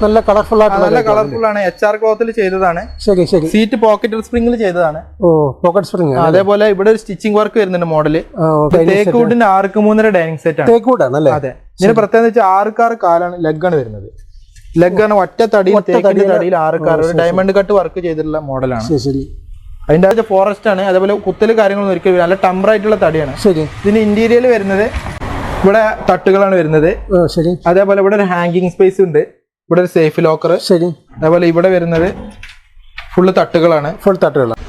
നല്ല കളർഫുൾ ആണ്. HR ക്ലോത്തിൽ ചെയ്തതാണ്. ശരി ശരി. സീറ്റ് പോക്കറ്റ് സ്പ്രിംഗിൽ ചെയ്തതാണ്. Pocket spring. അതേപോലെ ഇവിടെ ഒരു സ്റ്റിച്ചിങ് വർക്ക് വരുന്നുണ്ട് മോഡല്. തേക്കൂടിന്റെ 6x3 ഡൈനിങ് സെറ്റ് ആണ്. തേക്കൂടാണ്. അതെ. ഇതിന് പ്രത്യേകത വെച്ചാൽ 6x6 കാലാണ് ലെഗാണ് വരുന്നത്. ലെഗാണ് ഒറ്റ തടിയിൽ 6x6 ഡയമണ്ട് കട്ട് വർക്ക് ചെയ്തിട്ടുള്ള മോഡലാണ്. അതിന്റെ ഫോറസ്റ്റ് ആണ്. അതേപോലെ കുത്തല് കാര്യങ്ങളൊന്നും ഒരിക്കലും നല്ല ടംബർ ആയിട്ടുള്ള തടിയാണ്. ഇതിന് ഇന്റീരിയൽ വരുന്നത് ഇവിടെ തട്ടുകളാണ് വരുന്നത്. അതേപോലെ ഇവിടെ ഒരു ഹാങ്കിങ് സ്പേസ് ഉണ്ട്. ഇവിടെ ഒരു സേഫ് ലോക്കർ. അതേപോലെ ഇവിടെ വരുന്നത് ഫുള്ള് തട്ടുകളാണ്.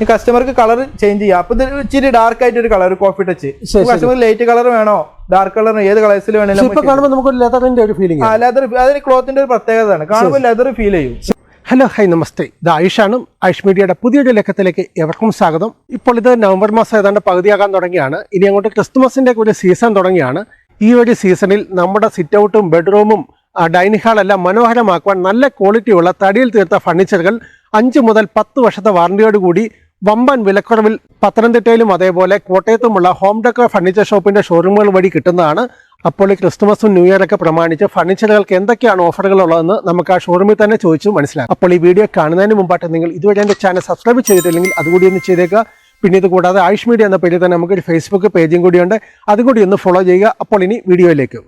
ഈ കസ്റ്റമർക്ക് കളർ ചേഞ്ച് ചെയ്യാം. അപ്പൊ ഇത് ഇച്ചിരി ഡാർക്ക് ആയിട്ട് ഒരു colour coffee touch. Customer light colour വേണോ ഡാർക്ക് കളർ ഏത് കളേഴ്സിൽ വേണമെങ്കിലും അതിന് ക്ലോത്തിന്റെ ഒരു പ്രത്യേകതയാണ്. കാണുമ്പോൾ ലെതർ ഫീൽ ചെയ്യും. ഹലോ ഹായ് നമസ്തേ. ഇത് ആയുഷാണ്. ആയുഷ് മീഡിയയുടെ പുതിയൊരു ലക്കത്തിലേക്ക് എവർക്കും സ്വാഗതം. ഇപ്പോൾ ഇത് നവംബർ മാസം ഏതാണ്ട് പകുതിയാകാൻ തുടങ്ങിയാണ്. ഇനി അങ്ങോട്ട് ക്രിസ്തുമസിന്റെ ഒരു സീസൺ തുടങ്ങിയാണ്. ഈ ഒരു സീസണിൽ നമ്മുടെ സിറ്റ് ഔട്ടും ബെഡ്റൂമും ഡൈനിങ് ഹാളെല്ലാം മനോഹരമാക്കുവാൻ നല്ല ക്വാളിറ്റിയുള്ള തടിയിൽ തീർത്ത ഫർണിച്ചറുകൾ 5 മുതൽ 10 വർഷത്തെ വാറന്റിയോടുകൂടി വമ്പൻ വിലക്കുറവിൽ പത്തനംതിട്ടയിലും അതേപോലെ കോട്ടയത്തുമുള്ള ഹോം ഡെക്കർ ഫർണിച്ചർ ഷോപ്പിന്റെ ഷോറൂമുകൾ വഴി കിട്ടുന്നതാണ്. അപ്പോൾ ഈ ക്രിസ്തുമസും ന്യൂ ഇയറൊക്കെ പ്രമാണിച്ച് ഫർണിച്ചറുകൾക്ക് എന്തൊക്കെയാണ് ഓഫറുകൾ ഉള്ളതെന്ന് നമുക്ക് ആ ഷോറൂമിൽ തന്നെ ചോദിച്ചു മനസ്സിലാക്കാം. അപ്പോൾ ഈ വീഡിയോ കാണുന്നതിന് മുമ്പായിട്ട് നിങ്ങൾ ഇതുവരെ എൻ്റെ ചാനൽ സബ്സ്ക്രൈബ് ചെയ്തിട്ടില്ലെങ്കിൽ അതുകൂടി ഒന്ന് ചെയ്തേക്കുക. പിന്നെ ഇത് കൂടാതെ ആയുഷ് മീഡിയ എന്ന പേരിൽ തന്നെ നമുക്കൊരു ഫേസ്ബുക്ക് പേജും കൂടിയുണ്ട്. അതുകൂടി ഒന്ന് ഫോളോ ചെയ്യുക. അപ്പോൾ ഇനി വീഡിയോയിലേക്ക്.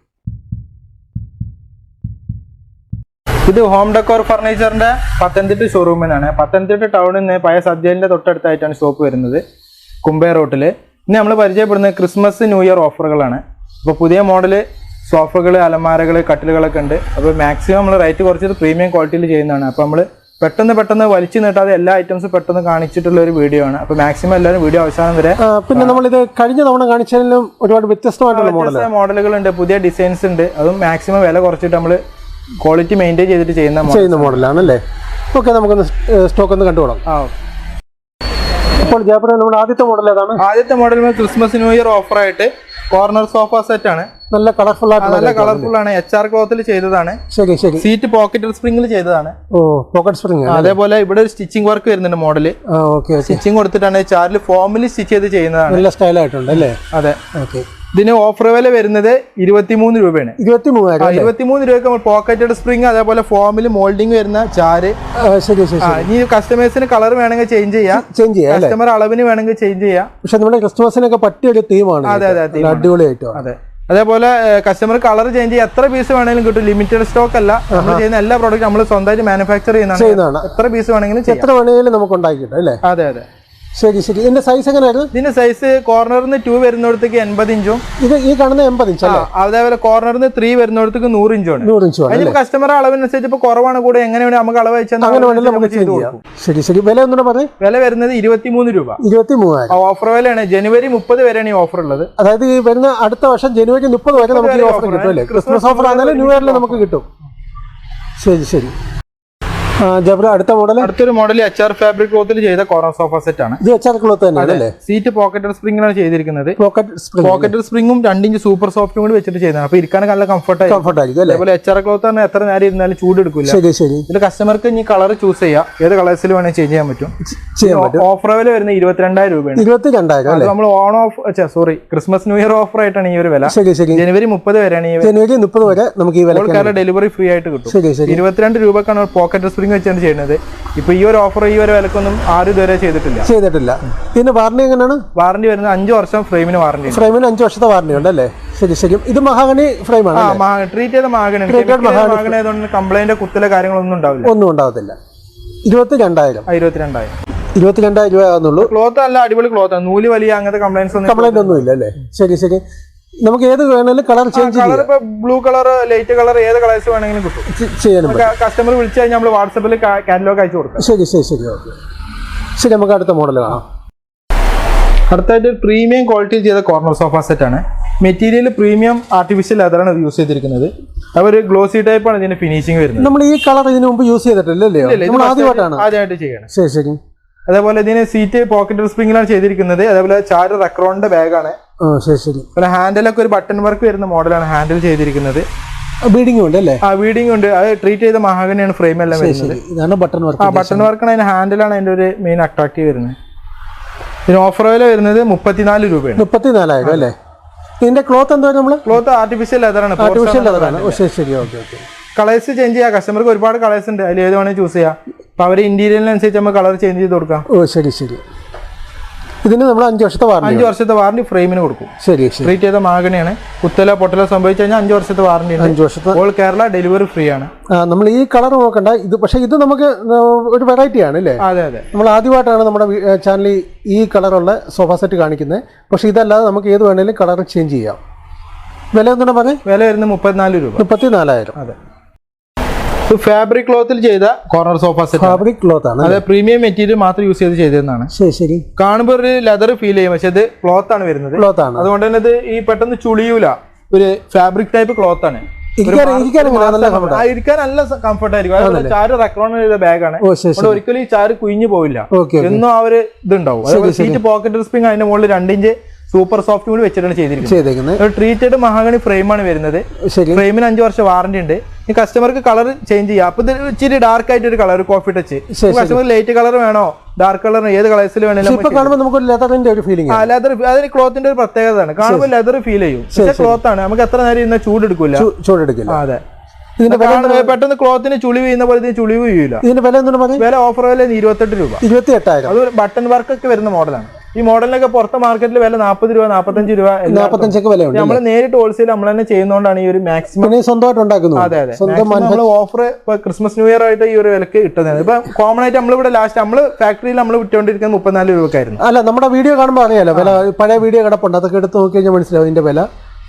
ഇത് ഹോം ഡെക്കോർ ഫർണിച്ചറിന്റെ പത്തനംതിട്ട ഷോറൂമിനാണ്. പത്തനംതിട്ട ടൗണിൽ നിന്ന് പഴയ സബ്ജയിലിന്റെ തൊട്ടടുത്തായിട്ടാണ് ഷോപ്പ് വരുന്നത്, കുമ്പേ റോട്ടില്. ഇനി നമ്മൾ പരിചയപ്പെടുന്നത് ക്രിസ്മസ് ന്യൂ ഇയർ ഓഫറുകളാണ്. അപ്പോൾ പുതിയ മോഡല് സോഫകൾ, അലമാരകൾ, കട്ടിലുകളൊക്കെ ഉണ്ട്. അപ്പോൾ മാക്സിമം നമ്മൾ റേറ്റ് കുറച്ചത് പ്രീമിയം ക്വാളിറ്റിയിൽ ചെയ്യുന്നതാണ്. അപ്പോൾ നമ്മൾ പെട്ടെന്ന് വലിച്ചു നീട്ടാതെ എല്ലാ ഐറ്റംസും പെട്ടെന്ന് കാണിച്ചിട്ടുള്ള ഒരു വീഡിയോ ആണ്. അപ്പോൾ മാക്സിമം എല്ലാവരും വീഡിയോ അവസാനം വരെ. പിന്നെ നമ്മളിത് കഴിഞ്ഞ തവണ കാണിച്ചതിലും ഒരുപാട് വ്യത്യസ്തമായിട്ടുള്ള മോഡലുകളുണ്ട്, പുതിയ ഡിസൈൻസ് ഉണ്ട്. അതും മാക്സിമം വില കുറച്ചിട്ട് നമ്മൾ ക്വാളിറ്റി മെയിൻറ്റെയിൻ ചെയ്തിട്ട് ചെയ്യുന്ന മോഡലാണല്ലേ. ഓക്കെ, നമുക്കൊന്ന് സ്റ്റോക്ക് ഒന്ന് കണ്ടുപോകാം. ഇപ്പോൾ നമ്മുടെ ആദ്യത്തെ മോഡൽ ഏതാണ്? ആദ്യത്തെ മോഡൽ ക്രിസ്മസ് ന്യൂ ഇയർ ഓഫറായിട്ട് കോർണർ സോഫ സെറ്റ് ആണ്. നല്ല കളർഫുൾ ആണ്. HR ക്ലോത്തിൽ ചെയ്തതാണ്. സീറ്റ് പോക്കറ്റ് സ്പ്രിംഗിൽ ചെയ്തതാണ്. Pocket spring. അതേപോലെ ഇവിടെ ഒരു സ്റ്റിച്ചിങ് വർക്ക് വരുന്നുണ്ട് മോഡല്. സ്റ്റിച്ചിങ് കൊടുത്തിട്ടാണ് ചാർല് ഫോമിൽ സ്റ്റിച്ച് ചെയ്ത് ചെയ്യുന്നതാണ്. നല്ല സ്റ്റൈൽ ആയിട്ടുണ്ട് അല്ലേ? അതെ. ഇതിന് ഓഫർ വില വരുന്നത് 23 രൂപയാണ്. 23 രൂപയ്ക്ക് പോക്കറ്റഡ് സ്പ്രിംഗ്, അതേപോലെ ഫോമിൽ മോൾഡിംഗ് വരുന്ന ചാര്. ഇനി കസ്റ്റമേഴ്സിന് കളർ വേണമെങ്കിൽ ചേഞ്ച് ചെയ്യാം. കസ്റ്റമർ അളവിന് വേണമെങ്കിൽ ചേഞ്ച് ചെയ്യാം. പക്ഷെ നമ്മുടെ കസ്റ്റമേഴ്സിനൊക്കെ പറ്റിയ ഒരു തീമാണ്. അതെ, അടിപൊളിയായിട്ടോ. അതെ. അതേപോലെ കസ്റ്റമർ കളർ ചേഞ്ച് ചെയ്യാം. എത്ര പീസ് വേണമെങ്കിലും കിട്ടും. ലിമിറ്റഡ് സ്റ്റോക്ക് അല്ല. നമ്മൾ ചെയ്യുന്ന എല്ലാ പ്രോഡക്റ്റും നമ്മൾ സ്വന്തമായിട്ട് മാനുഫാക്ചർ ചെയ്യുന്നതാണ്. എത്ര പീസ് വേണമെങ്കിലും നമുക്ക് ഉണ്ടാക്കി കിട്ടും അല്ലേ? അതെ അതെ. ശരി ശരി. ഇതിന്റെ സൈസ് എങ്ങനെയായിരുന്നു? ഇതിന്റെ സൈസ് കോർണറിന് 2 വരുന്നിടത്തേക്ക് 80 ഇഞ്ചും, ഇത് ഈ കാണുന്ന 80 ഇഞ്ച്. അതേപോലെ കോർണറിന് 3 വരുന്നിടത്തേക്ക് 100 ഇഞ്ചാണ്. 100 ഇഞ്ച്. അതിന് കസ്റ്റമർ അളവിനനുസരിച്ച് ഇപ്പൊ കുറവാണ് കൂടെ എങ്ങനെ വേണം നമുക്ക് അളവ് വെച്ചാൽ നമുക്ക് ചെയ്തു കൊടുക്കും. ശരി ശരി. വില ഒന്നുകൂടെ പറയും. വില വരുന്നത് 23 രൂപ. 23,000 ഓഫർ വിലയാണ്. ജനുവരി 30 വരെയാണ് ഈ ഓഫർ ഉള്ളത്. അതായത് ഈ വരുന്ന അടുത്ത വർഷം ജനുവരി 30 വരെ നമുക്ക് ഈ ഓഫർ കിട്ടും അല്ലേ? ക്രിസ്മസ് ഓഫർ ആണെങ്കിലും ന്യൂ ഇയറിൽ നമുക്ക് കിട്ടും. ശരി ശരി. അടുത്ത മോഡൽ, അടുത്തൊരു മോഡൽ HR ഫാബ്രിക് ക്ലോത്തിൽ ചെയ്ത കോർണർ സോഫ സെറ്റ് ആണ്. ഇത് HR ക്ലോത്ത് തന്നെയാണ്. സീറ്റ് പോക്കറ്റഡ് സ്പ്രിംഗിലാണ് ചെയ്തിരിക്കുന്നത്. പോക്കറ്റഡ് സ്പ്രിംഗും 2 ഇഞ്ച് സൂപ്പർ സോഫ്റ്റും കൂടി വെച്ചിട്ട് ചെയ്തതാണ്. അപ്പൊ ഇരിക്കാനൊക്കെ നല്ല കംഫർട്ട് ആയിരിക്കും. അതേപോലെ HR ക്ലോത്ത് ആണ്. എത്ര നേരം ഇരുന്നാലും ചൂട് എടുക്കില്ല. ഇതിൽ കസ്റ്റമർക്ക് ഇനി കളർ ചൂസ് ചെയ്യാം. ഏത് കളേഴ്സിൽ വേണമെങ്കിൽ ചേഞ്ച് ചെയ്യാൻ പറ്റും. ഓഫർ വില വരുന്നത് 22,000 രൂപയാണ്. 22,000. നമ്മൾ ക്രിസ്മസ് ന്യൂ ഇയർ ഓഫർ ആയിട്ടാണ് ഈ ഒരു വില. ജനുവരി 30 വരെയാണ്. ജനുവരി 30 വരെ നമുക്ക് ഈ വില ഡെലിവറി ഫ്രീ ആയിട്ട് കിട്ടും. 22 രൂപക്കാണ് പോക്കറ്റഡ് സ്പ്രിംഗ് വെച്ചാണ് ചെയ്യുന്നത്. ഇപ്പൊ ഈ ഒരു ഓഫർ ഈ ഒരു വിലക്കൊന്നും ആരും ഇതുവരെ ചെയ്തിട്ടില്ല. പിന്നെ വാറന്റി എങ്ങനെയാണ്? വാറന്റി വരുന്നത് 5 വർഷം ഫ്രെയിമിന് വാറന്റി. ഫ്രെയിമിന് 5 വർഷത്തെ വാറന്റി ഉണ്ട് അല്ലേ? ശരി ശരി. ഇത് മഹാഗണി ഫ്രെയിം ആണ്. ട്രീറ്റ് ചെയ്ത മഹാഗണി ആയതുകൊണ്ട് കംപ്ലൈന്റ് കുത്തല കാര്യങ്ങളൊന്നും ഉണ്ടാവത്തില്ല. 22,000. 22,000 രൂപ ആകുന്നുള്ളൂ. ക്ലോത്ത് നല്ല അടിപൊളി ക്ലോത്ത് ആണ്. നൂല് വലിയ അങ്ങനത്തെ കംപ്ലൈന്റ് ഒന്നും ഇല്ല അല്ലേ? ശരി ശരി. നമുക്ക് ഏത് വേണമെങ്കിലും കളർ ചേഞ്ച് ചെയ്യാം. ഇപ്പൊ ബ്ലൂ കളർ, ലൈറ്റ് കളർ, ഏത് കളേഴ്സ് വേണമെങ്കിലും കിട്ടും. കസ്റ്റമർ വിളിച്ചു കഴിഞ്ഞാൽ നമ്മൾ വാട്സാപ്പിൽ കാറ്റലോഗ് അയച്ചു കൊടുക്കാം. ശരി ശരി ശരി. ഓക്കെ ശരി. നമുക്ക് അടുത്ത മോഡൽ കാണാം. അടുത്തായിട്ട് പ്രീമിയം ക്വാളിറ്റി ചെയ്ത കോർണർ സോഫ സെറ്റ് ആണ്. മെറ്റീരിയൽ പ്രീമിയം ആർട്ടിഫിഷ്യൽ ലെതറാണ് യൂസ് ചെയ്തിരിക്കുന്നത്. ഒരു ഗ്ലോസി ടൈപ്പ് ആണ് ഇതിന്റെ ഫിനിഷിംഗ് വരുന്നത്. നമ്മൾ ഈ കളർ ഇതിനു മുമ്പ് യൂസ് ചെയ്തിട്ടില്ലല്ലേ? ആദ്യമായിട്ട് ചെയ്യണം. ശരി ശരി. അതേപോലെ ഇതിന് സീറ്റ് പോക്കറ്റ് സ്പ്രിംഗിലാണ് ചെയ്തിരിക്കുന്നത്. അതേപോലെ ചാര് റെക്രോണിന്റെ ബാഗാണ്. ഹാൻഡിലൊക്കെ ഒരു ബട്ടൺ വർക്ക് വരുന്ന മോഡലാണ് ഹാൻഡിൽ ചെയ്തിരിക്കുന്നത്. ബീഡിംഗ് ഉണ്ട് അല്ലേ? ബീഡിംഗ് ഉണ്ട്. അത് ട്രീറ്റ് ചെയ്ത മഹാഗണിയാണ് ഫ്രെയിം എല്ലാം വരുന്നത്. ഇതാണ് ബട്ടൺ വർക്ക്. ബട്ടൺ വർക്കാണ് അതിന്റെ ഹാൻഡിലാണ് അതിന്റെ ഒരു മെയിൻ അട്രാക്റ്റീവ് വരുന്നത്. ഇതിന് ഓഫർ വില വരുന്നത് 34 രൂപയാണ്. 34,000 അല്ലേ? ഇതിന്റെ ക്ലോത്ത് എന്താ? നമ്മള് ക്ലോത്ത് ആർട്ടിഫിഷ്യൽ ലെതറാണ്. ആർട്ടിഫിഷ്യൽ ലെതറാണ്. ശരി ശരി. Okay okay. കളേഴ്സ് ചേഞ്ച് ചെയ്യാം. കസ്റ്റമർക്ക് ഒരുപാട് കളേഴ്സ് ഉണ്ട്, അതിൽ ഏത് വേണമെങ്കിൽ ചൂസ് ചെയ്യാം. അപ്പോൾ അവർ ഇന്റീരിയറിനനുസരിച്ച് നമ്മൾ കളർ ചേഞ്ച് ചെയ്ത് കൊടുക്കാം. ഓ ശരി ശരി. ഇതിന് നമ്മൾ 5 വർഷത്തെ വാറണ്ടി, 5 വർഷത്തെ വാറണ്ടി ഫ്രെയിമിന് കൊടുക്കും. ശരി ശരി. ട്രീറ്റ് ചെയ്ത മാഗണിയാണ്. കുത്തലോ പൊട്ടലോ സംഭവിച്ചു കഴിഞ്ഞാൽ 5 വർഷത്തെ വാറണ്ടി ഉണ്ട്. 5 വർഷത്തെ ഓൾ കേരള ഡെലിവറി ഫ്രീ ആണ്. നമ്മൾ ഈ കളർ നോക്കണ്ട, ഇത് പക്ഷേ ഇത് നമുക്ക് ഒരു വെറൈറ്റി ആണ് അല്ലേ? അതെ അതെ. നമ്മൾ ആദ്യമായിട്ടാണ് നമ്മുടെ ചാനലിൽ ഈ കളറുള്ള സോഫ സെറ്റ് കാണിക്കുന്നത്. പക്ഷേ ഇതല്ലാതെ നമുക്ക് ഏത് വേണമെങ്കിലും കളർ ചേഞ്ച് ചെയ്യാം. വില എന്താണ് പറഞ്ഞത്? വില വരുന്നത് 34 രൂപ. 34,000. അതെ. ഫാബ്രിക് ക്ലോത്തിൽ ചെയ്ത corner sofa set. Fabric cloth ആണ്. അതെ, പ്രീമിയം മെറ്റീരിയൽ മാത്രം യൂസ് ചെയ്ത് ചെയ്തതാണ്. ശരി ശരി. കാണുമ്പോൾ ഒരു ലെതർ ഫീൽ ചെയ്യും, പക്ഷെ ഇത് ക്ലോത്ത് ആണ് വരുന്നത്. ക്ലോത്ത് ആണ്. അതുകൊണ്ട് തന്നെ ഇത് ഈ പെട്ടെന്ന് ചുളിയൂല. ഒരു ഫാബ്രിക് ടൈപ്പ് ക്ലോത്ത് ആണ്. ഇരിക്കാൻ നല്ല കംഫർട്ട് ആയിരിക്കും. ചാര് റെക്രോൺ ചെയ്ത ബാഗാണ്. ഒരിക്കലും ഈ ചാര് കുഞ്ഞു പോവില്ല. എന്നും ആ ഒരു ഇതുണ്ടാവും. സീറ്റ് പോക്കറ്റ് സ്പ്രിംഗ് അതിന്റെ മുകളിൽ 2 ഇഞ്ച് സൂപ്പർ സോഫ്റ്റ് കൂടി വെച്ചിട്ടാണ് ചെയ്തിരിക്കുന്നത്. ട്രീറ്റഡ് മഹാഗണി ഫ്രെയിമാണ് വരുന്നത്. ഫ്രെയിമിന് 5 വർഷം വാറണ്ടി ഉണ്ട്. ഈ കസ്റ്റമർക്ക് കളർ ചേഞ്ച് ചെയ്യാം. അപ്പൊ ഇത് ഇച്ചിരി ഡാർക്ക് ആയിട്ട് ഒരു colour, coffee touch. Customer light colour വേണോ ഡാർക്ക് കളർ ഏത് കളേഴ്സിൽ വേണമെങ്കിലും അതിന് ക്ലോത്തിന്റെ ഒരു പ്രത്യേകതയാണ്. കാണുമ്പോൾ ലെതർ ഫീൽ ചെയ്യും. പക്ഷെ ക്ലോത്ത് ആണ്, നമുക്ക് എത്ര നേരം ഇരുന്ന ചൂടെടുക്കില്ല. അതെ. പെട്ടെന്ന് ക്ലോത്തിന് ചുളിവ് ചെയ്യുന്ന പോലെ ഇതിന് ചുളിവ് ചെയ്യൂല. ഇതിന്റെ വില ഓഫർ വില 28 രൂപ. 28,000. അത് ബട്ടൺ വർക്ക് ഒക്കെ വരുന്ന മോഡലാണ്. ഈ മോഡലിനൊക്കെ പുറത്തെ മാർക്കറ്റിൽ വില 40 രൂപ 45 രൂപ 45 വില. നമ്മൾ നേരിട്ട് ഹോൾസെയിൽ നമ്മൾ തന്നെ ചെയ്യുന്നതുകൊണ്ടാണ് ഈ ഒരു മാക്സിമം സ്വന്തമായിട്ട് ഉണ്ടാക്കുന്നത്. അതെ അതെ. നമ്മൾ ഓഫർ ഇപ്പൊ ക്രിസ്മസ് ന്യൂ ഇയർ ആയിട്ട് ഈ ഒരു വിലക്ക് ഇട്ടതാണ്. ഇപ്പൊ കോമൺ ആയിട്ട് നമ്മളിവിടെ ലാസ്റ്റ് നമ്മൾ ഫാക്ടറിയിൽ നമ്മൾ വിറ്റുകൊണ്ടിരിക്കുന്നത് 34 രൂപക്കായിരുന്നു. അല്ല, നമ്മുടെ വീഡിയോ കാണുമ്പോൾ അറിയാലോ വില. പഴയ വീഡിയോ കിടപ്പുണ്ട്, അതൊക്കെ എടുത്ത് നോക്കി കഴിഞ്ഞാൽ മനസ്സിലാവും ഇതിന്റെ വില.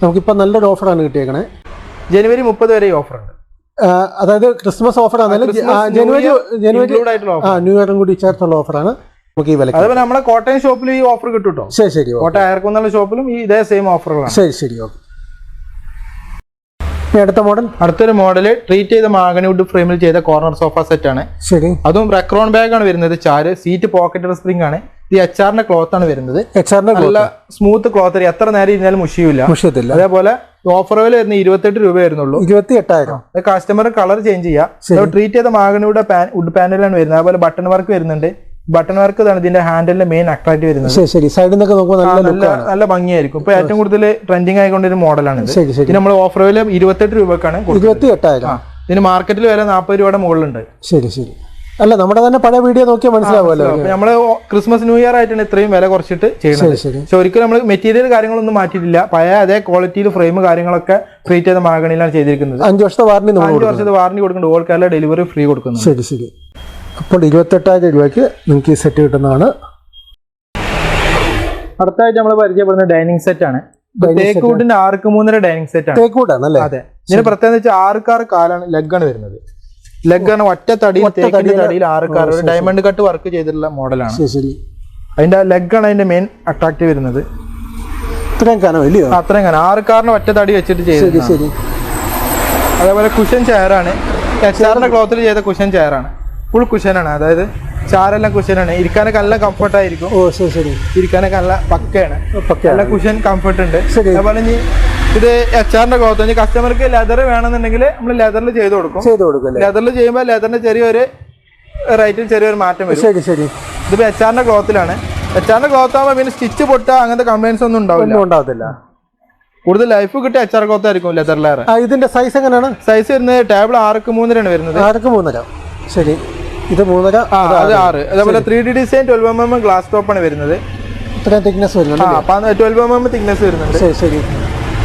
നമുക്കിപ്പോൾ നല്ലൊരു ഓഫറാണ് കിട്ടിയേക്കണേ. ജനുവരി 30 വരെ ഈ ഓഫർ ഉണ്ട്. അതായത് ക്രിസ്മസ് ഓഫർ ആണെങ്കിലും ജനുവരി ന്യൂ ഇയറും കൂടി ചേർത്തുള്ള ഓഫറാണ്. അതുപോലെ നമ്മുടെ കോട്ടയം ഷോപ്പിൽ ഈ ഓഫർ കിട്ടും കേട്ടോ. ശരി ശരി. കോട്ടയം അയർക്കുന്നുള്ള ഷോപ്പിലും ഈ ഇതേ സെയിം ഓഫറുകളാണ്. ശരി ശരി. അടുത്ത മോഡൽ, അടുത്തൊരു മോഡല് ട്രീറ്റ് ചെയ്ത മാഗണി വുഡ് ഫ്രെയിമിൽ ചെയ്ത കോർണർ സോഫ സെറ്റ് ആണ്. ശരി. അതും റെക്രോൺ ബാഗ് ആണ് വരുന്നത്. ചാര് സീറ്റ് പോക്കറ്റ് സ്പ്രിംഗ് ആണ്. ഈ HR ക്ലോത്ത് ആണ് വരുന്നത്. നല്ല സ്മൂത്ത് ക്ലോത്ത്, എത്ര നേരം ഇരുന്നാലും മുഷിയില്ല. അതേപോലെ ഓഫർ വില വരുന്ന 28 രൂപ വരുന്നുള്ളൂ. 28,000. കസ്റ്റമർ കളർ ചേഞ്ച് ചെയ്യാം. ട്രീറ്റ് ചെയ്ത മാഗണിയുടെ വുഡ് പാനലാണ് വരുന്നത്. അതുപോലെ ബട്ടൺ വർക്ക് വരുന്നുണ്ട്. ബട്ടൺ വർക്ക് ഇതാണ് ഇതിന്റെ ഹാൻഡിലിന്റെ മെയിൻ അട്രാക്ട് വരുന്നത്. സൈഡിൽ നിന്നൊക്കെ നോക്കുമ്പോൾ നല്ല ഭംഗിയായിരിക്കും. ഇപ്പൊ ഏറ്റവും കൂടുതൽ ട്രെൻഡിങ് ആയിക്കൊണ്ടൊരു മോഡലാണ് ഇത്. നമ്മൾ ഓഫർ വില 28 രൂപക്കാണ്. 28,000. ഇതിന് മാർക്കറ്റിൽ വില 40 രൂപയുടെ മുകളിലുണ്ട്. ശരി ശരി. അല്ല, നമ്മുടെ തന്നെ പഴയ വീഡിയോ നോക്കിയാൽ മനസ്സിലാവുമല്ലോ. നമ്മള് ക്രിസ്മസ് ന്യൂ ഇയർ ആയിട്ടാണ് ഇത്രയും വില കുറച്ചിട്ട് ചെയ്യുന്നത്. പക്ഷെ ഒരിക്കലും നമ്മൾ മെറ്റീരിയൽ കാര്യങ്ങളൊന്നും മാറ്റിയിട്ടില്ല. പഴയ അതേ ക്വാളിറ്റിയിൽ ഫ്രെയിം കാര്യങ്ങളൊക്കെ ട്രീറ്റ് ചെയ്ത മാഗണിയിലാണ് ചെയ്തിരിക്കുന്നത്. 5 വർഷത്തെ വാറണ്ടി 5 വർഷത്തെ വാറണ്ടി കൊടുക്കുന്നുണ്ട്. ഓൾ കേരള ഡെലിവറി ഫ്രീ കൊടുക്കുന്നു. ശരി ശരി. അപ്പോൾ 28,000 രൂപയ്ക്ക് നിങ്ങൾക്ക് ഈ സെറ്റ് കിട്ടുന്നതാണ്. അടുത്തായിട്ട് നമ്മൾ പരിചയപ്പെടുന്ന ഡൈനിങ് സെറ്റ് ആണ്. തേക്കൂട്ടിന്റെ 6x3 ഡൈനിങ് സെറ്റ് ആണ്. തേക്കൂട്ടാണല്ലേ? അതെ. ഇതിന് പ്രത്യേകിച്ച് 6x6 കാലാണ്, ലെഗാണ് വരുന്നത്. ലെഗാണ് ഒറ്റ തടിയിൽ 6x6 ഒരു ഡയമണ്ട് കട്ട് വർക്ക് ചെയ്തിട്ടുള്ള മോഡലാണ്. അതിന്റെ ലെഗാണ് അതിന്റെ മെയിൻ അട്രാക്ട് വരുന്നത്. അത്രയും കനം 6x6 ഒറ്റ തടി വെച്ചിട്ട് ചെയ്തത്. അതേപോലെ കുഷൻ ചെയറാണ്. HR ക്ലോത്തിൽ ചെയ്ത കുഷൻ ചെയറാണ്. ഫുൾ കുഷനാണ്. അതായത് ചാരെല്ലാം കുഷനാണ്. ഇരിക്കാനൊക്കെ നല്ല കംഫർട്ട് ആയിരിക്കും. ഇരിക്കാനൊക്കെ നല്ല പക്കയാണ്. നല്ല കുഷൻ കംഫർട്ട് ഉണ്ട്. അതുപോലെ ഇത് HR ക്ലോത്ത്. കസ്റ്റമർക്ക് ലെതർ വേണമെന്നുണ്ടെങ്കിൽ നമ്മൾ ലെതറിൽ ചെയ്ത് കൊടുക്കും. ലെതറിൽ ചെയ്യുമ്പോൾ ലെതറിന്റെ ചെറിയൊരു റേറ്റിൽ ചെറിയൊരു മാറ്റം വരും. ഇതിപ്പോ HR ക്ലോത്തിലാണ്. HR ക്ലോത്ത് ആകുമ്പോൾ പിന്നെ സ്റ്റിച്ച് പൊട്ട അങ്ങനത്തെ കംപ്ലൈൻസ് ഒന്നും ഉണ്ടാവില്ല. കൂടുതൽ ലൈഫ് കിട്ടിയ HR ക്ലോത്ത് ആയിരിക്കും ലെതറിലേറെ. ഇതിന്റെ സൈസ് എങ്ങനെയാണ്? സൈസ് വരുന്നത് ടേബിൾ 6x3 വരുന്നത്. 6x3. ശരി. ഇത് 3.5. അത് 6. അതേപോലെ 3D design 12mm glass top ആണ് വരുന്നത്. 12mm തിക്നെസ് വരുന്നുണ്ട്. ശരി.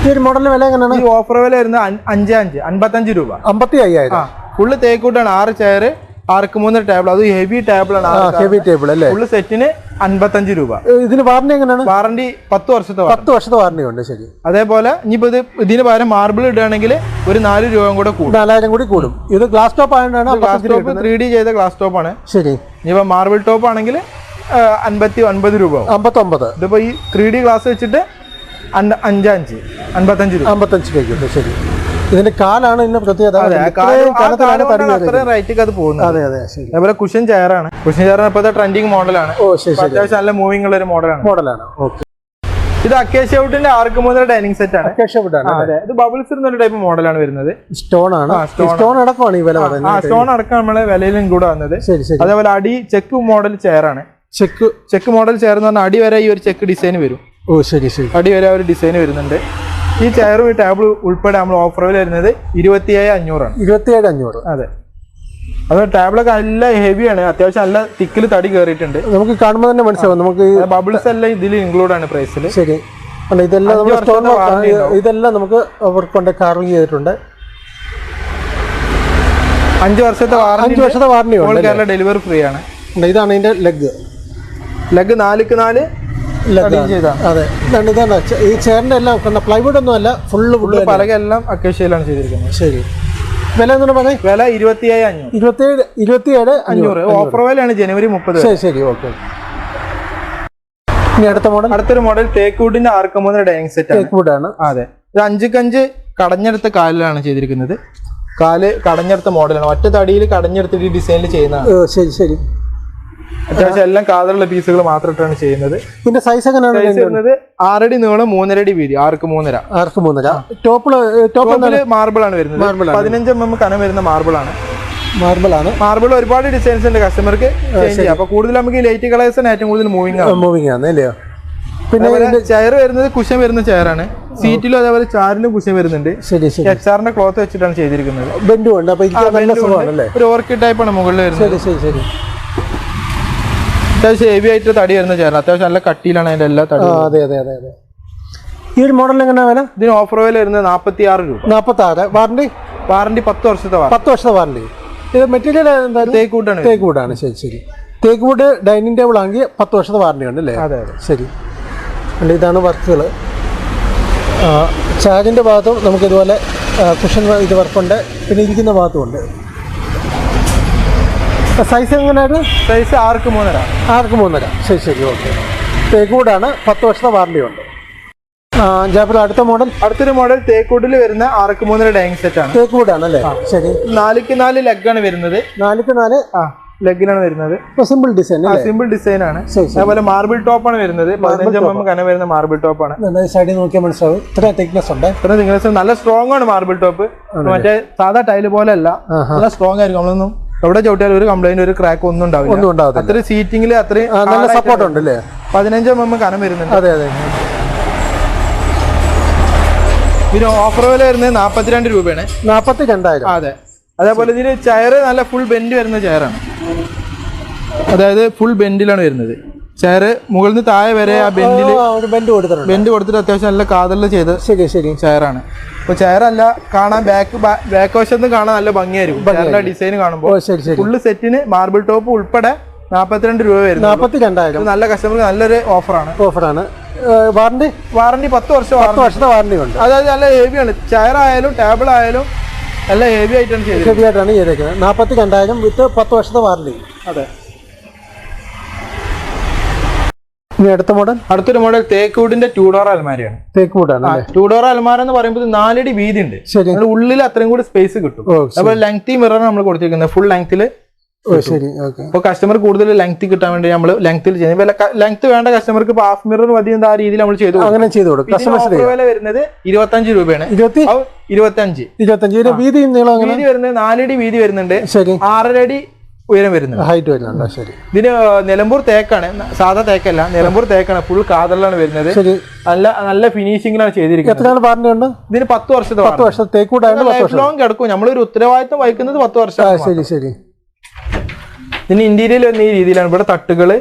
ഈ ഒരു മോഡലിന് വില എങ്ങനെയാണ്? ഈ ഓഫർ വില വരുന്നത് 55 രൂപ. 55,000. ഫുള്ള് തേക്കൂട്ടാണ്. 6 chair 6x3 table. അത് ഹെവി ടേബിൾ ആണ്. ഹെവി ടേബിൾ അല്ലേ? ഫുള്ള് സെറ്റിന് 55 രൂപ. ഇതിന് വാറണ്ടി എങ്ങനെയാണ്? വാറണ്ടി 10 വർഷത്തെ. 10 വർഷത്തെ വാറണ്ടി ഉണ്ട്. ശരി. അതേപോലെ ഇനിയിപ്പോ ഇതിന് പകരം മാർബിൾ ഇടുകയാണെങ്കിൽ ഒരു 4 രൂപ കൂടെ കൂടും. 4,000 കൂടി കൂടും. ഇത് ഗ്ലാസ് ടോപ്പ് ആയതുകൊണ്ടാണ്. ഗ്ലാസ് ടോപ്പ് 3D ചെയ്ത ഗ്ലാസ് ടോപ്പ് ആണ്. ശരി. ഇനിയിപ്പോ മാർബിൾ ടോപ്പ് ആണെങ്കിൽ 59 രൂപ. 59. ഇതിപ്പോ ഈ 3D ഗ്ലാസ് വെച്ചിട്ട് 55 രൂപ. 55 രൂപ. ശരി. ഇതിന്റെ കാലാണ് ഇതിന്റെ പ്രത്യേകത. അതേപോലെ കുഷൻ ചെയറാണ്. കുഷൻ ചെയർ ഇപ്പോഴത്തെ ട്രെൻഡിങ് മോഡലാണ്. അത്യാവശ്യം നല്ല മൂവിംഗ് ഉള്ള ഒരു മോഡലാണ്. ഇത് അക്കേഷ്യ വുഡിന്റെ 6x3 ഡൈനിങ് സെറ്റ് ആണ്. ഇത് ബബിൾസ് എന്നൊരു ടൈപ്പ് മോഡലാണ് വരുന്നത്. സ്റ്റോൺ അടക്കമാണ് ഈ വില പറയുന്നത്. സ്റ്റോൺ അടക്കം നമ്മളെ വിലയിലും കൂടെ വന്നത്. അതേപോലെ അടി ചെക്ക് മോഡൽ ചെയറാണ്. ചെക്ക് മോഡൽ ചെയർ എന്ന് പറഞ്ഞാൽ അടി വരെ ഈ ഒരു ചെക്ക് ഡിസൈൻ വരും. ശരി. അടി വരെ ഒരു ഡിസൈൻ വരുന്നുണ്ട്. ഈ ചെയറും ഈ ടേബിൾ ഉൾപ്പെടെ നമ്മൾ ഓഫർ വില വരുന്നത് 27,500 27,500. അതെ. അത് ടേബിളൊക്കെ നല്ല ഹെവിയാണ്, അത്യാവശ്യം നല്ല തിക്കിൽ തടി കയറിയിട്ടുണ്ട്. നമുക്ക് കാണുമ്പോൾ തന്നെ മനസ്സിലാവും. നമുക്ക് ബബിൾസ് എല്ലാം ഇതിൽ ഇൻക്ലൂഡ് ആണ് പ്രൈസിൽ. ശരി. അല്ല ഇതെല്ലാം ഇതെല്ലാം നമുക്ക് വർക്ക് കൊണ്ട് കാർവിംഗ് ചെയ്തിട്ടുണ്ട്. 5 വർഷത്തെ warranty all Kerala delivery free ആണ്. ഇതാണ് ഇതിന്റെ ലെഗ് 4x4 ചെയ്താണ്. അതെ, ഇതാണ് ഈ ചെയറിന്റെ എല്ലാം പ്ലൈവുഡ് ഒന്നും അല്ല, ഫുള്ള് പലക എല്ലാം അക്കേഷ്യയിലാണ് ചെയ്തിരിക്കുന്നത്. ശരി. വില എന്ന് പറഞ്ഞാൽ വില 27,500. ഓഫർ വിലയാണ് ജനുവരി 30. ശരി. ഓക്കെ. ഇനി അടുത്തൊരു മോഡൽ തേക്കൂടിന്റെ ആർക്കമൂന്ന് ഡൈനിങ് സെറ്റ് ആണ്. അതെ, ഇത് 5x5 കടഞ്ഞെടുത്ത കാലിലാണ് ചെയ്തിരിക്കുന്നത്. കാല് കടഞ്ഞെടുത്ത മോഡലാണ്, ഒറ്റ തടിയിൽ കടഞ്ഞെടുത്തിട്ട് ഈ ഡിസൈനിൽ ചെയ്യുന്നതാണ്. ശരി. അത്യാവശ്യം എല്ലാം കാതലുള്ള പീസുകൾ മാത്രമായിട്ടാണ് ചെയ്യുന്നത്. പിന്നെ സൈസ് എങ്ങനെയാണ്? 6 അടി നീളം 3.5 അടി വീതി, 6x3. ടോപ്പില് മാർബിൾ ആണ് വരുന്നത്. 15 mm കനം വരുന്ന മാർബിൾ ആണ്. മാർബിൾ ഒരുപാട് ഡിസൈൻസ് ഉണ്ട് കസ്റ്റമർക്ക് ചേഞ്ച് ചെയ്യാം. അപ്പൊ കൂടുതൽ നമുക്ക് ലൈറ്റ് കളേഴ്സ് ഏറ്റവും കൂടുതൽ മൂവിംഗ് ആണ് അല്ലയോ. പിന്നെ ചെയർ വരുന്നത് കുഷൻ വരുന്ന ചെയറാണ്. സീറ്റിലും അതേപോലെ ചാരിലും കുഷൻ വരുന്നുണ്ട്. XR-ന്റെ ക്ലോത്ത് വെച്ചിട്ടാണ് ചെയ്തിരിക്കുന്നത്. ഒരു ഓർക്കിഡ് ടൈപ്പാണ് മുകളിൽ വരുന്നത്. അത്യാവശ്യം ഹെവി ആയിട്ട് തടി വരുന്ന ചെയർ, അത്യാവശ്യം നല്ല കട്ടിയിലാണ് അതിന്റെ എല്ലാ തടി. അതെ. ഈ ഒരു മോഡൽ എങ്ങനെയാ വില? ഇതിന് ഓഫർ വില വരുന്നത് 46 രൂപ. 46. വാറണ്ടി 10 വർഷത്തെ വാറണ്ടി. ഇത് മെറ്റീരിയൽ തേക്കൂടാണ്. ശരി. തേക്കൂട് ഡൈനിങ് ടേബിൾ ആണെങ്കിൽ 10 വർഷത്തെ വാറണ്ടി ഉണ്ട് അല്ലേ? അതെ. ശരി. ഇതാണ് വർക്കുകൾ. ചാരിൻ്റെ ഭാഗത്തും നമുക്കിതുപോലെ കുഷൻ ഇത് വർക്കുണ്ട്. പിന്നെ ഇരിക്കുന്ന ഭാഗത്തുമുണ്ട്. സൈസ് എങ്ങനെയാണ്? Size 6x3. ശരി. ഓക്കെ. തേക്കൂടാണ്, 10 വർഷത്തെ വാറണ്ടി ഉണ്ട്. ജാഫർ, അടുത്തൊരു മോഡൽ തേക്കൂടിൽ വരുന്ന 6x3 ഡൈനിങ് സെറ്റ് ആണ്. തേക്കൂടാണ് അല്ലേ? ശരി. 4x4 ലെഗാണ് വരുന്നത്. 4x4 ലെഗിനാണ് വരുന്നത്. സിമ്പിൾ ഡിസൈൻ ആണ്. അതുപോലെ മാർബിൾ ടോപ്പ് ആണ് വരുന്നത്. 15 mm കനം വരുന്ന മാർബിൾ ടോപ്പ് ആണ്. സൈഡിൽ നോക്കിയാൽ മനസ്സിലാവും ഇത്ര തിക്നെസ് ഉണ്ട്. നല്ല സ്ട്രോങ് ആണ് മാർബിൾ ടോപ്പ്. മറ്റേ സാധാ ടൈല് പോലെ അല്ല, നല്ല സ്ട്രോങ് ആയിരിക്കും. നമ്മളൊന്നും എവിടെ ചവിട്ടിയാലും ഒരു കംപ്ലൈന്റ്, ഒരു ക്രാക്ക് ഒന്നും ഉണ്ടാവില്ല. അത്ര സീറ്റിംഗിൽ അത്രയും നല്ല സപ്പോർട്ട് ഉണ്ട് അല്ലേ? 15 mm കനം വരുന്നുണ്ട്. അതെ. ഇതിന് ഓഫർ വില വരുന്നത് 42 രൂപയാണ്. 42,000. അതെ. അതേപോലെ ഇതിന് ചെയർ നല്ല ഫുൾ ബെൻഡ് വരുന്ന ചെയറാണ്. അതായത് ഫുൾ ബെൻഡിലാണ് വരുന്നത് ചെയർ. മുകളിൽ നിന്ന് താഴെ വരെ ആ ബെൻഡ് കൊടുത്തിട്ട് അത്യാവശ്യം നല്ല കാതലിൽ ചെയ്ത് ചെയറാണ്. അപ്പൊ ചെയറല്ല കാണാൻ ബാക്ക് വശത്ത് കാണാൻ നല്ല ഭംഗിയായിരിക്കും. ചെയറിന്റെ ഡിസൈൻ കാണുമ്പോൾ ഫുള്ള് സെറ്റിന് മാർബിൾ ടോപ്പ് ഉൾപ്പെടെ 42 രൂപ വരുന്നത്. 42,000. നല്ല കസ്റ്റമർക്ക് നല്ലൊരു ഓഫറാണ്. വാറണ്ടി 10 വർഷത്തെ വാറണ്ടി ഉണ്ട്. അതായത് നല്ല ഹെവിയാണ്. ചെയർ ആയാലും ടേബിൾ ആയാലും നല്ല ഹെവി ആയിട്ടാണ് ചെയ്തിരിക്കുന്നത്. 42,000 വിത്ത് 10 വർഷത്തെ വാറണ്ടി. അതെ. അടുത്തൊരു മോഡൽ തേക്കൂടിന്റെ 2 ഡോർ അൽമാരയാണ്. 2 ഡോർ അൽമാര എന്ന് പറയുമ്പോൾ 4 അടി വീതി ഉണ്ട്. ഉള്ളിൽ അത്രയും കൂടി സ്പേസ് കിട്ടും. അതുപോലെ ലെങ്തി മിറർ നമ്മൾ കൊടുത്തിരിക്കുന്നത് ഫുൾ ലെങ്തില്. അപ്പൊ കസ്റ്റമർ കൂടുതൽ ലെങ്ത് കിട്ടാൻ വേണ്ടി നമ്മൾ ലെങ്ത്തിൽ ചെയ്യുന്നത്. ലെങ്ത് വേണ്ട കസ്റ്റമർക്ക് ഹാഫ് മിറർ മതി എന്ന ആ രീതിയിൽ നമ്മൾ ചെയ്തു കൊടുക്കും. വില വരുന്നത് 25 രൂപയാണ്. 25 വീതി വരുന്നത് 4 അടി വീതി വരുന്നുണ്ട്. 6.5 അടി ഉയരം വരുന്നുണ്ട്. ഹൈറ്റ് വരുന്നുണ്ട്. ശരി. ഇതിന് നിലമ്പൂർ തേക്കാണ്, സാധാ തേക്കല്ല, നിലമ്പൂർ തേക്കാണ്. ഫുൾ കാതലാണ് വരുന്നത്. നല്ല ഫിനിഷിംഗിലാണ് ചെയ്തിരിക്കുന്നത്. എത്രയാണ് വാറണ്ടി ഉണ്ട്? ഇതിന് 10 വർഷത്തെ ലൈഫ് ലോങ് കിടക്കും. നമ്മളൊരു ഉത്തരവാദിത്വം വഹിക്കുന്നത് 10 വർഷം. ശരി. ഇതിന് ഇന്റീരിയർ വരുന്ന ഈ രീതിയിലാണ്. ഇവിടെ തട്ടുകള്,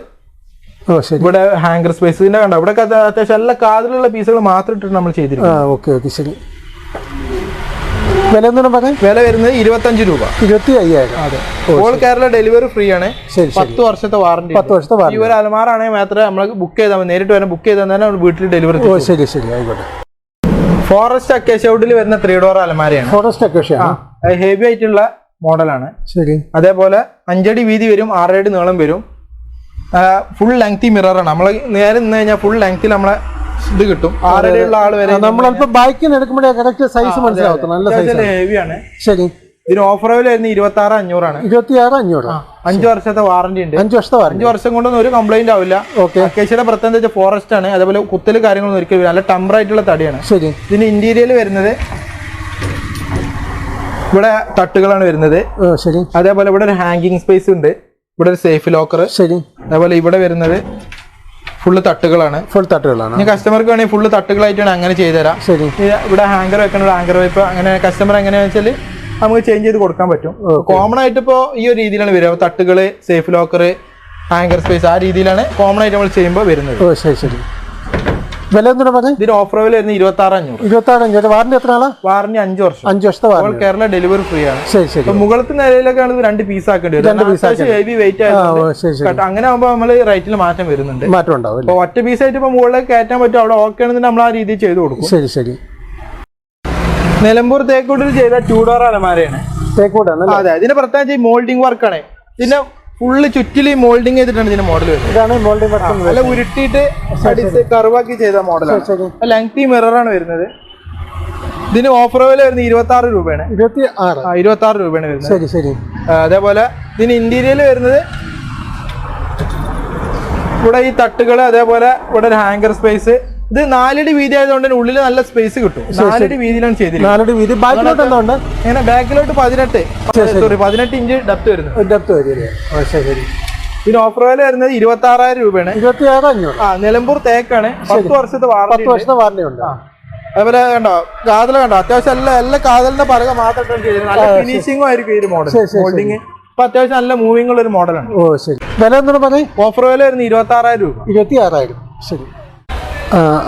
ഇവിടെ ഹാങ്കർ സ്പേസ്, ഇതിന്റെ കണ്ടോ ഇവിടെ അത്യാവശ്യം നല്ല കാതിലുള്ള പീസുകൾ മാത്രം ഇട്ടിട്ട് നമ്മൾ ചെയ്തിരിക്കുന്നത്. ശരി. വില വരുന്നത് 25 രൂപ. 25,000. അതെ. ഓൾ കേരള ഡെലിവറി ഫ്രീ ആണ്. 10 വർഷത്തെ വാറണ്ടി. ഈ ഒരു അലമാറാണെങ്കിൽ മാത്രമേ നമ്മൾ ബുക്ക് ചെയ്താൽ മതി. നേരിട്ട് വരാൻ ബുക്ക് ചെയ്താൽ തന്നെ വീട്ടിൽ ഡെലിവറി. ശരി. ആയിക്കോട്ടെ. ഫോറസ്റ്റ് അക്കേഷ്യവുഡിൽ വരുന്ന 3 ഡോർ അലമാരയാണ്. ഹെവി ആയിട്ടുള്ള മോഡലാണ്. ശരി. അതേപോലെ 5 അടി വീതി വരും, 6 അടി നീളം വരും. ഫുൾ ലെങ്തി മിററാണ്. നമ്മൾ നേരെ നിന്ന് കഴിഞ്ഞാൽ ഫുൾ ലെങ്ത്തിൽ നമ്മളെ ഇത് കിട്ടും. 6 അടിയുള്ള ആള് വരെ നമ്മളപ്പോ ബൈക്കിന് എടുക്കുമ്പോഴേ കറക്റ്റ് സൈസ് മനസ്സിലാവും. നല്ല ഹെവിയാണ്. ശരി. ഇതിന് ഓഫർ വില വരുന്നത് 26,500 ആണ്. 26,500. 5 വർഷത്തെ വാറണ്ടി ഉണ്ട്. 5 വർഷം കൊണ്ടൊന്നും ഒരു കംപ്ലൈന്റ് ആവില്ല. അക്കേഷ്യയുടെ പ്രത്യേകത ഫോറസ്റ്റ് ആണ്. അതേപോലെ കുത്തല് കാര്യങ്ങളൊന്നും ഒരിക്കലും നല്ല ടംബർ ആയിട്ടുള്ള തടിയാണ്. ശരി. ഇതിന് ഇന്റീരിയർ വരുന്നത് ഇവിടെ തട്ടുകളാണ് വരുന്നത്. ശരി. അതേപോലെ ഇവിടെ ഒരു ഹാങ്കിങ് സ്പേസ് ഉണ്ട്. ഇവിടെ ഒരു സേഫ് ലോക്കർ. ശരി. അതേപോലെ ഇവിടെ വരുന്നത് ഫുള്ള് തട്ടുകളാണ്. ഫുൾ തട്ടുകളാണ്. ഇനി കസ്റ്റമർക്ക് വേണമെങ്കിൽ ഫുള്ള് തട്ടുകളായിട്ടാണ് അങ്ങനെ ചെയ്തുതരാം. ശരി. ഇവിടെ ഹാങ്കർ വെക്കണ ഹാങ്കർ വൈപ്പ് അങ്ങനെ കസ്റ്റമർ എങ്ങനെയാണെന്ന് വെച്ചാൽ നമുക്ക് ചേഞ്ച് ചെയ്ത് കൊടുക്കാൻ പറ്റും. കോമൺ ആയിട്ട് ഇപ്പോൾ ഈ ഒരു രീതിയിലാണ് വരിക. തട്ടുകള്, സേഫ് ലോക്കർ, ഹാങ്കർ സ്പേസ് ആ രീതിയിലാണ് കോമൺ ആയിട്ട് നമ്മൾ ചെയ്യുമ്പോൾ വരുന്നത്. ഓ ശരി ശരി. വില എന്തിനാ പറഞ്ഞത്? ഇതിന് ഓഫർ വില വരുന്നത് 26,500. 26,500. വാറന്റി എത്ര ആളാ? വാറന്റി 5 വർഷം. 5 വർഷത്തെ വാറന്റി. കേരള ഡെലിവറി ഫ്രീ ആണ്. ശരി ശരി. മുകളത്തെ നിലയിലൊക്കെ ആണെങ്കിൽ 2 പീസ് ആക്കേണ്ടി വരും. ഹെവി വെയിറ്റ് ആയിട്ട് അങ്ങനെ ആകുമ്പോൾ നമ്മൾ റേറ്റിൽ മാറ്റം വരുന്നുണ്ട്. മാറ്റം ഉണ്ടാവും. അപ്പോൾ ഒറ്റ പീസ് ആയിട്ട് ഇപ്പോൾ മുകളിലേക്ക് കയറ്റാൻ പറ്റും. അവിടെ ഓക്കെ ആണെന്ന് നമ്മൾ ആ രീതിയിൽ ചെയ്ത് കൊടുക്കും. ശരി ശരി. നിലമ്പൂർ തേക്കൂട്ടിൽ ചെയ്ത 2 ഡോർ അലമാരയാണ്. തേക്കൂടാണ്. അതെ, ഇതിന് പ്രത്യേകിച്ച് മോൾഡിംഗ് വർക്കാണ്. ഇതിന്റെ ഫുള്ള് ചുറ്റില് മോൾഡിംഗ് ചെയ്തിട്ടാണ് ഇതിന്റെ മോഡൽ വരുന്നത്. ഇതാണ് മോൾഡിംഗ് വർക്ക്. നല്ല ഉരുട്ടിയിട്ട് കർവാക്കി ചെയ്ത മോഡലാണ്. ലെങ്തി മിററാണ് വരുന്നത്. ഇതിന് ഓഫർ വില വരുന്നത് 26 രൂപയാണ്. 26 രൂപയാണ് വരുന്നത്. ശരി ശരി. അതേപോലെ ഇതിന് ഇന്റീരിയൽ വരുന്നത് ഇവിടെ ഈ തട്ടുകള്, അതേപോലെ ഇവിടെ ഒരു ഹാങ്കർ സ്പേസ്. ഇത് 4 അടി വീതി ആയതുകൊണ്ട് തന്നെ ഉള്ളിൽ നല്ല സ്പേസ് കിട്ടും. 4 അടി വീതിയിലാണ് ചെയ്തിരിക്കുന്നത്. 4 അടി വീതി. ബാക്കിലോട്ട് എന്തുണ്ട്? ഇങ്ങനെ ബാക്കിലോട്ട് 18 ഇഞ്ച് ഡെപ്ത് വരുന്നത്. ഇതിന് ഓഫർ വില വരുന്നത് 26,000 രൂപയാണ്. 26,500. നിലമ്പൂർ തേക്കാണ്. 10 വർഷത്തെ വാറന്റി ഉണ്ട്. അതുപോലെ കണ്ടോ കാതല കണ്ടോ, അത്യാവശ്യം എല്ലാ കാതലിന്റെ പറക മാത്രം ചെയ്തത്. നല്ല ഫിനിഷിംഗും ആയിരിക്കും ഈ മോഡൽ. മോൾഡിങ് ഇപ്പൊ അത്യാവശ്യം നല്ല മൂവിംഗ് ഉള്ള ഒരു മോഡലാണ്. ഓ ശരി. വില എന്താണ് പറഞ്ഞത്? ഓഫർ വില വരുന്നത് 26,000 രൂപ. 26,000. ശരി.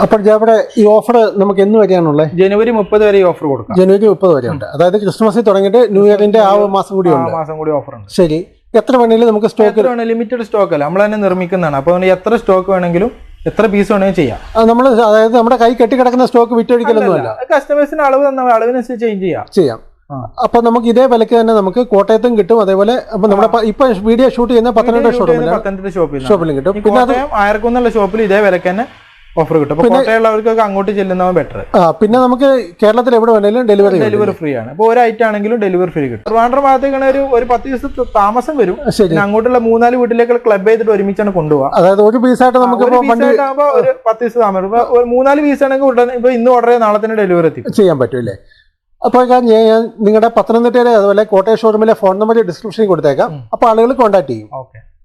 അപ്പോൾ ഇവിടെ ഈ ഓഫർ നമുക്ക് എന്ന് വരെയാണുള്ളത്? ജനുവരി 30 വരെ ഈ ഓഫർ കൊടുക്കാം. ജനുവരി 30 വരെ ഉണ്ട്. അതായത് ക്രിസ്മസിൽ തുടങ്ങിയിട്ട് ന്യൂ ഇയറിന്റെ ആ മാസം കൂടി ഉണ്ട്. മാസം കൂടി ഓഫർ ഉണ്ട്. ശരി. എത്ര വേണമെങ്കിലും നമുക്ക് സ്റ്റോക്ക്? ലിമിറ്റഡ് സ്റ്റോക്ക് അല്ല, നമ്മൾ തന്നെ നിർമ്മിക്കുന്നതാണ്. അപ്പോൾ എത്ര സ്റ്റോക്ക് വേണമെങ്കിലും എത്ര പീസ് വേണമെങ്കിലും ചെയ്യാം. നമ്മൾ അതായത് നമ്മുടെ കൈ കെട്ടിക്കിടക്കുന്ന സ്റ്റോക്ക് വിറ്റൊഴിക്കലൊന്നുമല്ല. കസ്റ്റമേഴ്സിന് അളവ് തന്ന അളവിനനുസരിച്ച് ചേഞ്ച് ചെയ്യാം. അപ്പൊ നമുക്ക് ഇതേ വിലക്ക് തന്നെ നമുക്ക് കോട്ടയത്തും കിട്ടും. അതേപോലെ അപ്പൊ നമ്മുടെ ഇപ്പൊ വീഡിയോ ഷൂട്ട് ചെയ്യുന്ന പത്തനംതിട്ട ഷോപ്പിലും കിട്ടും. പിന്നെ ആയിരക്കൊന്നുള്ള ഷോപ്പിൽ ഇതേ വിലക്ക് തന്നെ ഓഫർ കിട്ടും. കോട്ടയുള്ളവർക്കൊക്കെ അങ്ങോട്ട് ചെല്ലുന്നവൻ ബെറ്റർ. പിന്നെ നമുക്ക് കേരളത്തിൽ എവിടെ വേണമെങ്കിലും ഡെലിവറി ഫ്രീ ആണ്. അപ്പോൾ ഒരു ഐറ്റം ആണെങ്കിലും ഡെലിവറി ഫ്രീ കിട്ടും. ട്രിവാൻഡ്രം ഭാഗത്തേക്കാണ് ഒരു 10 ദിവസം താമസം വരും. അങ്ങോട്ടുള്ള 3-4 വീട്ടിലേക്ക് ക്ലബ് ചെയ്തിട്ട് ഒരുമിച്ചാണ് കൊണ്ടുപോകാം. അതായത് ഒരു പീസായിട്ട് നമുക്ക് ഒരു 10 ദിവസം താമസം. 3-4 പീസ് ആണെങ്കിൽ ഇപ്പൊ ഇന്ന് ഓർഡർ ചെയ്ത് നാളെ തന്നെ ഡെലിവറി ചെയ്യാൻ പറ്റൂല്ലേ? അപ്പോൾ ഞാൻ നിങ്ങളുടെ പത്തനംതിട്ടയിലെ അതുപോലെ കോട്ടയം ഷോറൂമിലെ ഫോൺ നമ്പർ ഡിസ്ക്രിപ്ഷനിൽ കൊടുത്തേക്കാം. അപ്പോൾ ആളുകൾ കോൺടാക്ട് ചെയ്യും.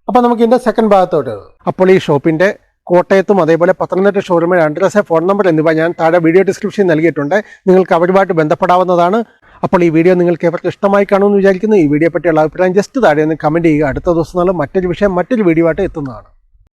അപ്പോൾ നമുക്ക് ഇതിന്റെ സെക്കൻഡ് ഭാഗത്തോട്ട്. അപ്പോൾ ഈ ഷോപ്പിന്റെ കോട്ടയത്തും അതേപോലെ പത്തനംതിട്ട ഷോറൂമിൽ അഡ്രസ്, ഫോൺ നമ്പർ എന്നിവ ഞാൻ താഴെ വീഡിയോ ഡിസ്ക്രിപ്ഷനിൽ നൽകിയിട്ടുണ്ട്. നിങ്ങൾക്ക് അവരുമായിട്ട് ബന്ധപ്പെടാവുന്നതാണ്. അപ്പോൾ ഈ വീഡിയോ നിങ്ങൾക്ക് എവർക്ക് ഇഷ്ടമായി കാണുമെന്ന് വിചാരിക്കുന്നു. ഈ വീഡിയോ പറ്റിയുള്ള അഭിപ്രായം ജസ്റ്റ് താഴെ ഒന്ന് കമൻറ്റ് ചെയ്യുക. അടുത്ത ദിവസം മറ്റൊരു വിഷയം മറ്റൊരു വീഡിയോ ആയിട്ട് എത്തുന്നതാണ്.